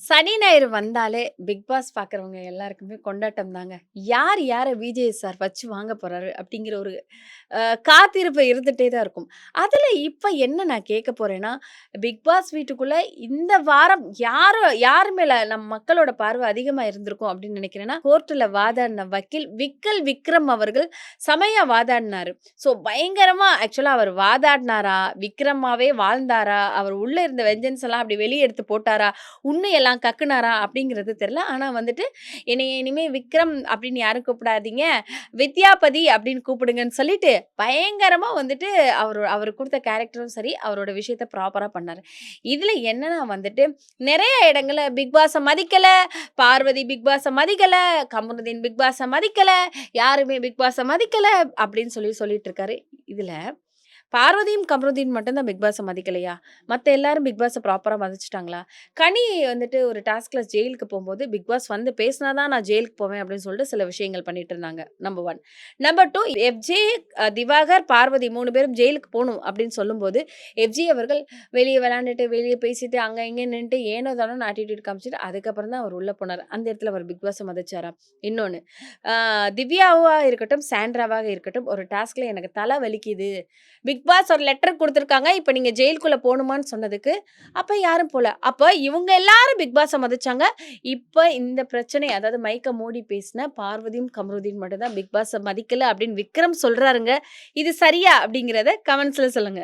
சனி, ஞாயிறு வந்தாலே big pass பார்க்குறவங்க எல்லாருக்குமே கொண்டாட்டம் தாங்க. யார் யார விஜய் சார் வச்சு வாங்க போறாரு அப்படிங்கிற ஒரு அ காத்திருப்பு இருந்துட்டே தான் இருக்கும். அதுல இப்ப என்ன நான் கேட்க போறேன்னா, பிக் பாஸ் வீட்டுக்குள்ள இந்த வாரம் யார் மேல மக்களோட பார்வை அதிகமா இருந்திருக்கும் அப்படின்னு நினைக்கிறேன்னா, கோர்ட்ல வாதாடின வக்கீல் விக்கல் விக்ரம் அவர்கள் செமையா வாதாடினாரு. ஸோ பயங்கரமா ஆக்சுவலா அவர் வாதாடினாரா? விக்ரமாவே வாழ்ந்தாரா? அவர் உள்ள இருந்த வெஞ்சன்ஸ் எல்லாம் அப்படி வெளிய எடுத்து போட்டாரா? உண்மையெல்லாம் கக்குனாரா அப்படிங்கிறது தெரியல. ஆனா வந்துட்டு, என்னைய இனிமே விக்ரம் அப்படின்னு யாரும் கூப்பிடாதீங்க. வித்யாபதி அப்படின்னு கூப்பிடுங்கன்னு சொல்லிட்டு, பயங்கரமா வந்துட்டு அவரு குடுத்த கேரக்டரும் சரி, அவரோட விஷயத்த ப்ராப்பரா பண்ணாரு. இதுல என்னன்னா வந்துட்டு, நெறைய இடங்கள்ல பிக் பாஸ மதிக்கல, பார்வதி பிக் பாஸ மதிக்கல, கமருதீன் பிக் பாஸ மதிக்கல, யாருமே பிக் பாஸ மதிக்கல அப்படின்னு சொல்லிட்டு இருக்காரு. இதுல பார்வதியும், கமருதீன் மட்டும் தான் பிக் பாஸ மதிக்கலையா? மத்த எல்லாரும் பிக் பாஸ ப்ராப்பரா மதிச்சுட்டாங்களா? கனி வந்துட்டு ஒரு டாஸ்க்ல ஜெயிலுக்கு போம்போது, பிக் பாஸ் வந்து பேசினா தான் நான் ஜெயிலுக்கு போவேன் அப்படின்னு சொல்லிட்டு சில விஷயங்கள் பண்ணிட்டு இருந்தாங்க. Number 1. Number 2 FJ, Diwakar, Parvathi 3 பேரும் ஜெயிலுக்கு போணும் அப்படின்னு சொல்லும்போது, எஃப்ஜே அவர்கள் வெளிய விளையாண்டுட்டு, வெளிய பேசிட்டு, அங்க இங்க நின்னுட்டு ஏனோ தானோன்னு ஆட்டிட்யூட் காமிச்சுட்டு, அதுக்கப்புறம் தான் அவர் உள்ள போனாரு. அந்த இடத்துல அவர் பிக் பாஸ மதிச்சாரா? இன்னொன்னு, அ திவ்யாவா இருக்கட்டும், சாண்ட்ராவாக இருக்கட்டும், ஒரு டாஸ்க்ல எனக்கு தல வலிக்குது. பிக் பாஸ் ஒரு லெட்டர் குடுத்துருக்காங்க. இப்ப நீங்க ஜெயிலுக்குள்ள போணுமான்னு சொன்னதுக்கு, அப்ப யாரும் போல. அப்ப இவங்க எல்லாரும் பிக் பாஸ மதிச்சாங்க. இப்ப இந்த பிரச்சனை அதாவது மைக்க மூடி பேசின பார்வதியும், கமருதீன் மட்டும் தான் பிக் பாஸ மதிக்கல அப்படின்னு விக்ரம் சொல்றாருங்க. இது சரியா? அப்படிங்கிறத கமெண்ட்ஸ்ல சொல்லுங்க.